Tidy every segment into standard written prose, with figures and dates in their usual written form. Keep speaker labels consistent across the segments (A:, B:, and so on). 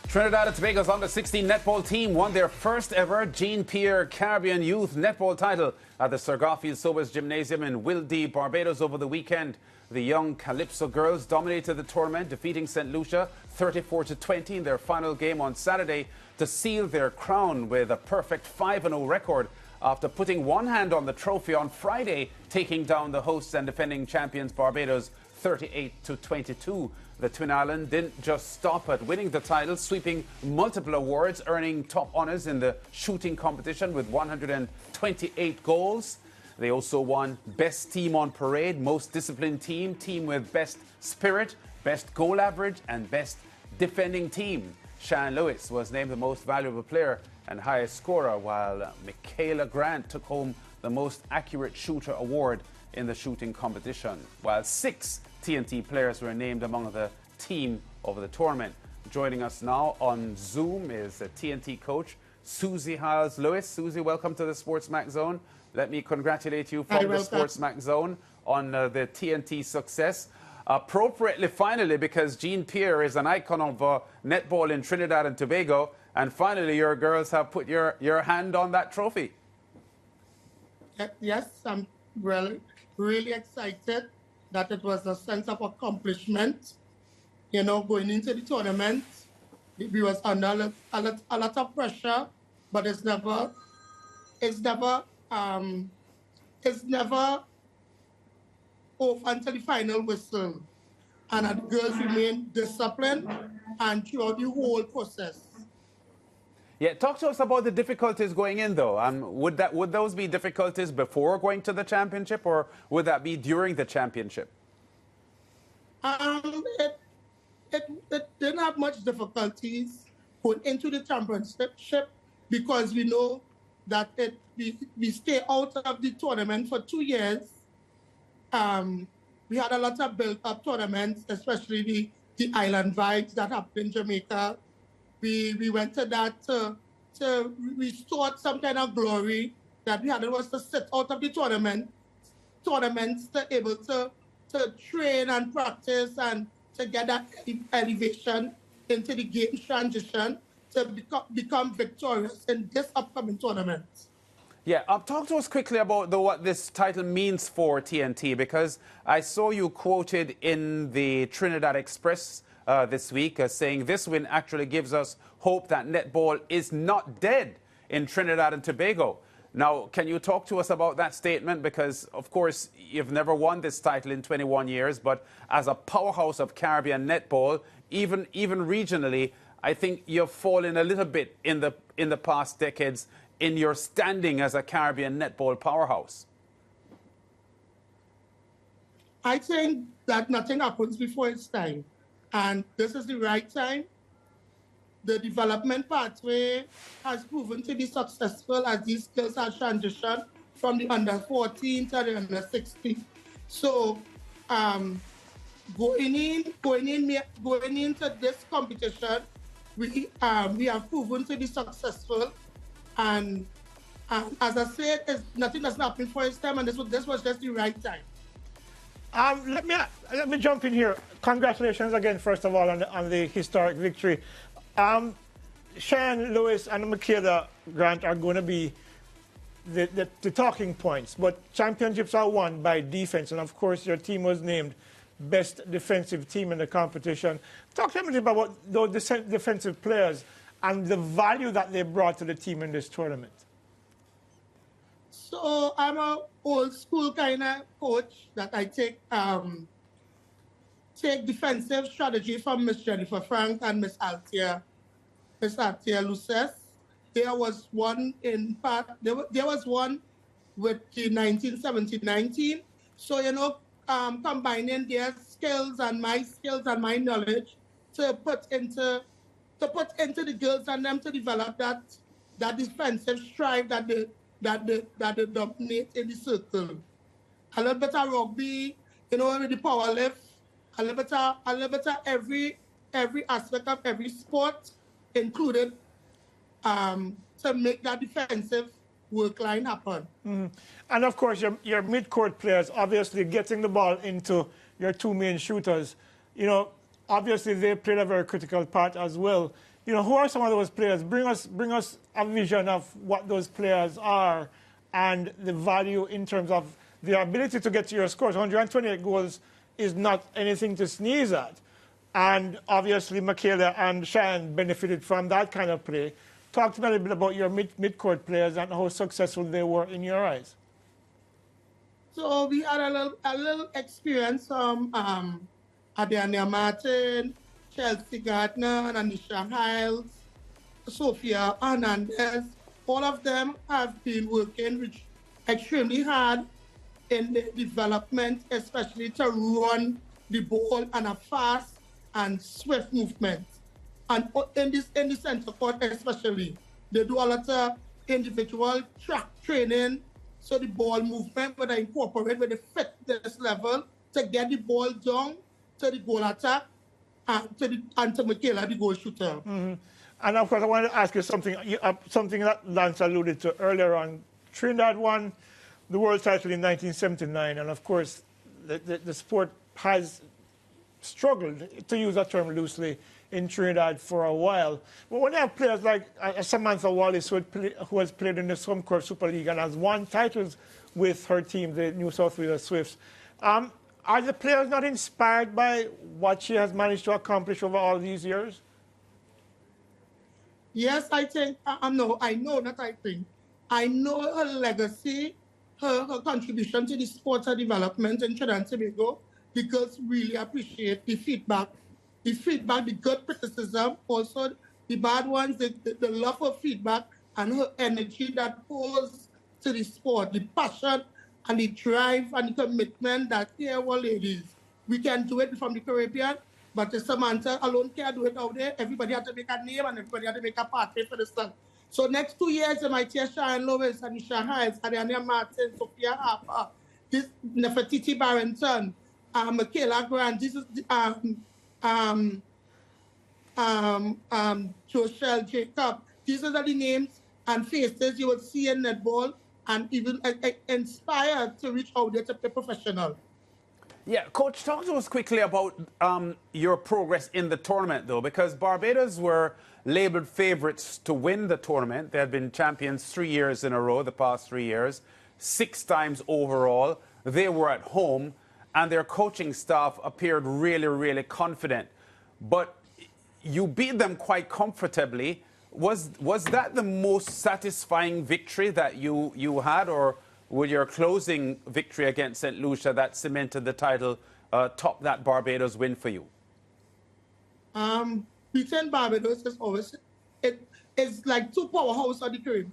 A: Trinidad and Tobago's under-16 netball team won their first ever Pierre Caribbean Youth Netball title at the Sir Garfield Sobers Gymnasium in Wilde, Barbados over the weekend. The young Calypso girls dominated the tournament, defeating St. Lucia 34-20 in their final game on Saturday to seal their crown with a perfect 5-0 record after putting one hand on the trophy on Friday, taking down the hosts and defending champions Barbados 38-22. The Twin Island didn't just stop at winning the title, sweeping multiple awards, earning top honours in the shooting competition with 128 goals. They also won Best Team on Parade, Most Disciplined Team, Team with Best Spirit, Best Goal Average and Best Defending Team. Shan Lewis was named the Most Valuable Player and Highest Scorer, while Michaela Grant took home the Most Accurate Shooter Award in the shooting competition, while 6 TNT players were named among the team over the tournament. Joining us now on Zoom is a TNT coach, Susie Hiles-Lewis. Susie, welcome to the SportsMax Zone. Let me congratulate you from the SportsMax Zone on the TNT success. Appropriately, finally, because Pierre is an icon of netball in Trinidad and Tobago, and finally your girls have put your hand on that trophy.
B: Yes, I'm really excited that it was a sense of accomplishment. You know, going into the tournament, we was under a lot of pressure, but it's never off until the final whistle. And the girls remain disciplined and throughout the whole process.
A: Yeah, talk to us about the difficulties going in, though. Would those be difficulties before going to the championship, or would that be during the championship?
B: It didn't have much difficulties going into the championship because we know that we stay out of the tournament for 2 years. We had a lot of built-up tournaments, especially the island vibes that happened in Jamaica. We went to that to restore some kind of glory that we had. It was to sit out of the tournaments to able to train and practice and to get that elevation into the game transition to become victorious in this upcoming tournament.
A: Yeah, talk to us quickly about what this title means for TNT, because I saw you quoted in the Trinidad Express this week saying this win actually gives us hope that netball is not dead in Trinidad and Tobago. Now, can you talk to us about that statement? Because, of course, you've never won this title in 21 years, but as a powerhouse of Caribbean netball, even regionally, I think you've fallen a little bit in the past decades in your standing as a Caribbean netball powerhouse.
B: I think that nothing happens before its time. And this is the right time. The development pathway has proven to be successful as these girls have transitioned from the under-14 to the under-16. So going into this competition, we have proven to be successful. And as I said, nothing has happened for its time, and this was just the right time.
C: Let me jump in here. Congratulations again, first of all, on the historic victory. Shan Lewis and Michaela Grant are going to be the talking points, but championships are won by defense, and of course your team was named best defensive team in the competition. Talk to me about those defensive players and the value that they brought to the team in this tournament.
B: So I'm an old school kind of coach that I take defensive strategy from Miss Jennifer Frank and Miss Althea Luces. There was one there was one with the 1979 team. So, you know, combining their skills and my knowledge to put into the girls and them to develop that defensive strive that they dominate in the circle. A little bit of rugby, you know, with the power lift, a little bit of every aspect of every sport. included to make that defensive work line happen.
C: And of course, your mid-court players, obviously getting the ball into your two main shooters, you know, obviously they played a very critical part as well. You know, who are some of those players? Bring us a vision of what those players are and the value in terms of the ability to get to your scores. 128 goals is not anything to sneeze at. And obviously, Michaela and Cheyenne benefited from that kind of play. Talk to me a little bit about your mid-court players and how successful they were in your eyes.
B: So we had a little experience from Adriana Martin, Chelsea Gardner, Anisha Hiles, Sophia Hernandez. All of them have been working extremely hard in the development, especially to run the ball and a fast and swift movement. And in the center court especially, they do a lot of individual track training, so the ball movement, but they incorporate with the fitness level to get the ball down to the goal attack and to Michaela, the goal shooter.
C: And of course, I wanted to ask you something, something that Lance alluded to earlier on. Trinidad won the world title in 1979, and of course, the sport has struggled, to use that term loosely, in Trinidad for a while. But when you have players like Samantha Wallace, who has played in the Scrum-Corp Super League and has won titles with her team, the New South Wales Swifts, are the players not inspired by what she has managed to accomplish over all these years?
B: Yes, I think, I know her legacy, her contribution to the sports and development in Trinidad and Tobago, because really appreciate the feedback, the good criticism, also the bad ones, the love of feedback, and her energy that pulls to the sport, the passion and the drive and the commitment that here, well, ladies, we can do it from the Caribbean, but Samantha alone can't do it out there. Everybody has to make a name and everybody has to make a pathway for the sun. So next 2 years, I might hear Cheyenne Lewis, Anisha Hiles, Adriana Martin, Sophia Harper, this Nefertiti Barrington, Michaela Grant, this is Joshelle Jacob. These are the names and faces you will see in netball and even inspired to reach out there to play professional.
A: Yeah, Coach, talk to us quickly about your progress in the tournament, though, because Barbados were labelled favourites to win the tournament. They had been champions 3 years in a row, the past 3 years, 6 times overall. They were at home, and their coaching staff appeared really, really confident. But you beat them quite comfortably. Was that the most satisfying victory that you had, or will your closing victory against St. Lucia that cemented the title top that Barbados win for you?
B: Beating Barbados is always, it's like 2 powerhouses of the Caribbean.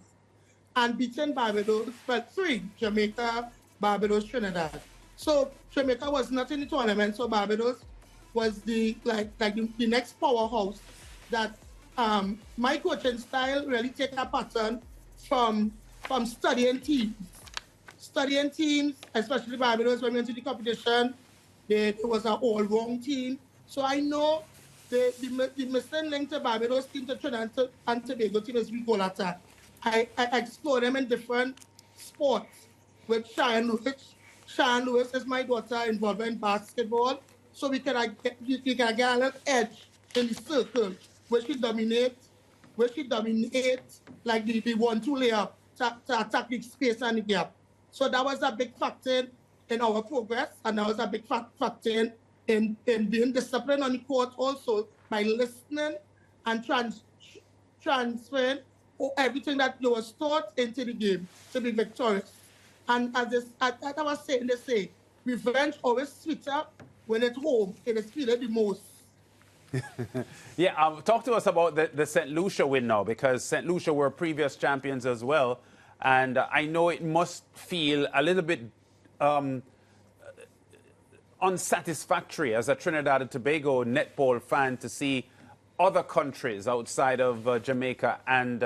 B: And beating Barbados, but 3, Jamaica, Barbados, Trinidad. So Jamaica was not in the tournament, so Barbados was the next powerhouse that my coaching style really take a pattern from studying teams. Studying teams, especially Barbados, when we went to the competition, there was an all-wrong team. So I know the missing link to Barbados team to Trinidad and Tobago team is goal attack. I explore them in different sports with Cheyenne Lewis. Cheyenne Lewis is my daughter involved in basketball, so we can get a little edge in the circle where she dominates like the 1-2 layup to attack the space and the gap. So that was a big factor in our progress, and that was a big factor in being disciplined on the court also by listening and transferring everything that you was taught into the game to be victorious. And as I was saying, they say, revenge always sweeter when at home. It is feeling the most.
A: Yeah, talk to us about the St. Lucia win now, because St. Lucia were previous champions as well. And I know it must feel a little bit unsatisfactory as a Trinidad and Tobago netball fan to see other countries outside of Jamaica and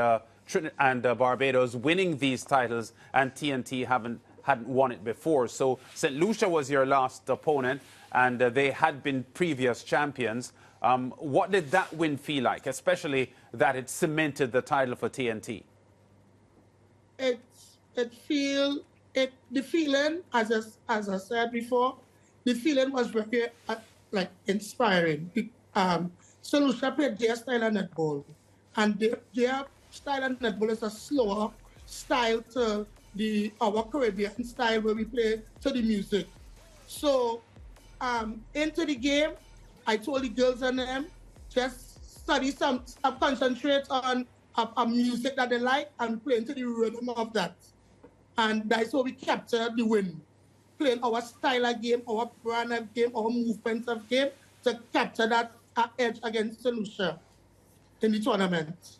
A: Barbados winning these titles, and TNT hadn't won it before. So St. Lucia was your last opponent, and they had been previous champions. What did that win feel like, especially that it cemented the title for TNT?
B: The feeling, as I said before, the feeling was very like inspiring. St. Lucia played their style of netball, and their style of netball is a slower style to our Caribbean style where we play to the music. So into the game, I told the girls and them just study concentrate on a music that they like and play into the rhythm of that. And that's how we captured the win. Playing our style of game, our brand of game, our movements of game to capture that edge against St. Lucia in the tournament.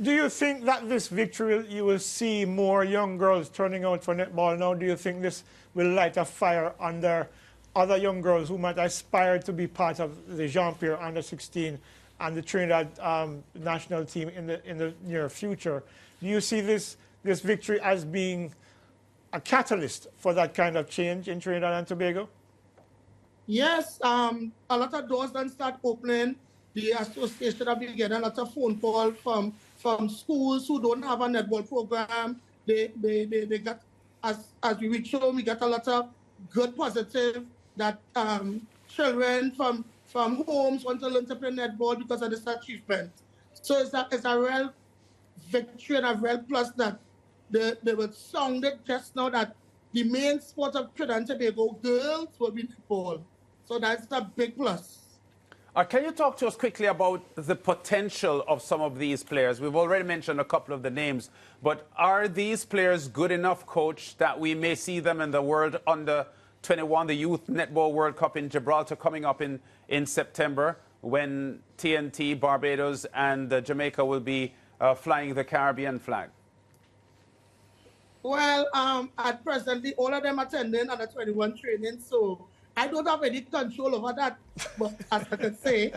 C: Do you think that this victory, you will see more young girls turning out for netball now? Do you think this will light a fire under other young girls who might aspire to be part of the Jean-Pierre under-16 and the Trinidad national team in the near future? Do you see this victory as being a catalyst for that kind of change in Trinidad and Tobago?
B: Yes, a lot of doors then start opening. The association have been getting a lot of phone calls from schools who don't have a netball program. They got, as we reach home, we got a lot of good positive that children from homes want to learn to play netball because of this achievement. So it's a real victory and a real plus that they were sounded just now that the main sport of Trinidad and Tobago girls will be netball. So that's a big plus.
A: Can you talk to us quickly about the potential of some of these players? We've already mentioned a couple of the names, but are these players good enough, Coach, that we may see them in the World Under-21, the Youth Netball World Cup in Gibraltar coming up in September, when TNT, Barbados and Jamaica will be flying the Caribbean flag?
B: Well, at present, all of them attending under-21 training, so I don't have any control over that. But as I can say,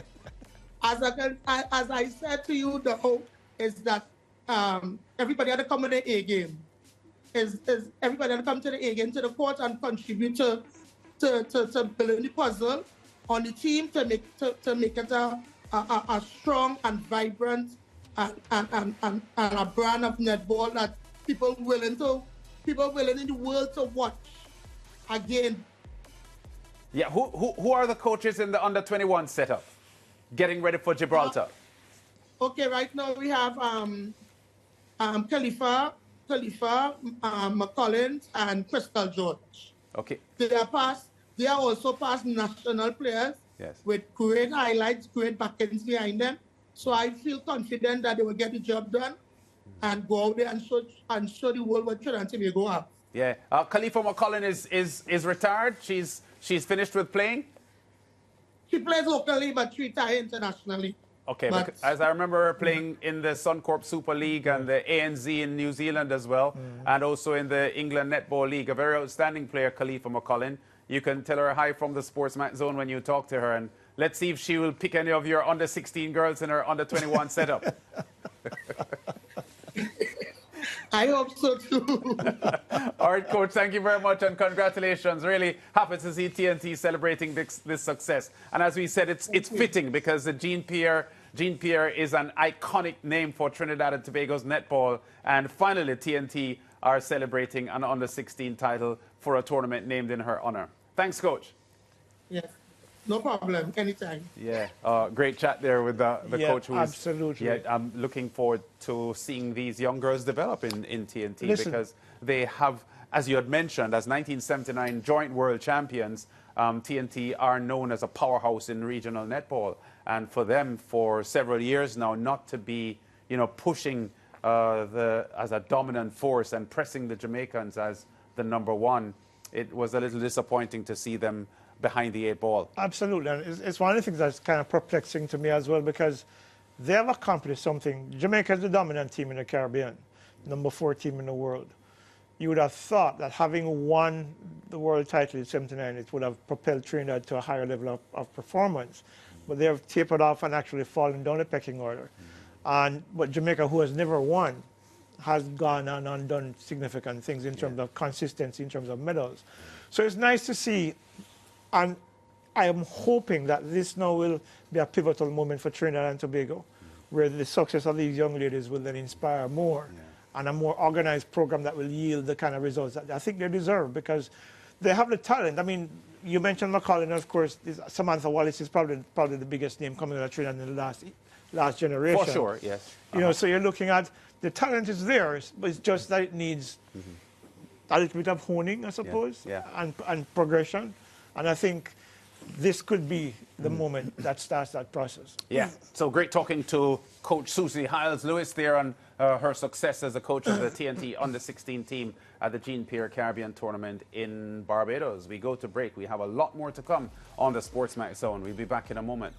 B: as I said to you, the hope is that everybody had to come with the A game. Is everybody had to come to the A game, to the court, and contribute to building the puzzle on the team to make it a strong and vibrant and a brand of netball that people willing in the world to watch again.
A: Yeah, who are the coaches in the under-21 setup getting ready for Gibraltar?
B: Okay, right now we have Khalifa, McCollins, and Crystal George.
A: Okay.
B: They are also past national players.
A: Yes.
B: With great highlights, great backends behind them. So I feel confident that they will get the job done and go out there and show the world what Trinidad and Tobago have.
A: Yeah. Khalifa McCollin is retired. She's finished with playing?
B: She plays locally, but she retired internationally.
A: Okay, as I remember her playing in the Suncorp Super League and the ANZ in New Zealand as well, and also in the England Netball League. A very outstanding player, Khalifa McCollin. You can tell her hi from the SportsMax zone when you talk to her, and let's see if she will pick any of your under-16 girls in her under-21 setup.
B: I hope so too.
A: All right, Coach, thank you very much and congratulations. Really happy to see TNT celebrating this success. And as we said, it's fitting because the Jean-Pierre is an iconic name for Trinidad and Tobago's netball. And finally, TNT are celebrating an under-16 title for a tournament named in her honor. Thanks, Coach.
B: Yes. No problem. Anytime.
A: Yeah, great chat there with the coach.
C: Absolutely.
A: Yeah, I'm looking forward to seeing these young girls develop in TNT. Listen, because they have, as you had mentioned, as 1979 joint world champions, TNT are known as a powerhouse in regional netball. And for them, for several years now, not to be, pushing as a dominant force and pressing the Jamaicans as the #1, it was a little disappointing to see them behind the 8 ball.
C: Absolutely, and it's one of the things that's kind of perplexing to me as well, because they have accomplished something. Jamaica is the dominant team in the Caribbean, #4 team in the world. You would have thought that having won the world title in '79, it would have propelled Trinidad to a higher level of performance, but they have tapered off and actually fallen down the pecking order. But Jamaica, who has never won, has gone on and done significant things in terms of consistency, in terms of medals. So it's nice to see. And I am hoping that this now will be a pivotal moment for Trinidad and Tobago, where the success of these young ladies will then inspire more and a more organized program that will yield the kind of results that I think they deserve, because they have the talent. I mean, you mentioned McCollum, and of course, Samantha Wallace is probably the biggest name coming out of Trinidad in the last generation.
A: For sure, yes.
C: You know, so you're looking at the talent is there, but it's just that it needs a little bit of honing, I suppose, and progression. And I think this could be the moment that starts that process.
A: Yeah. So great talking to Coach Susie Hiles-Lewis there on her success as a coach of the TNT Under-16 team at the Jean-Pierre Caribbean Tournament in Barbados. We go to break. We have a lot more to come on the SportsMax Zone. We'll be back in a moment.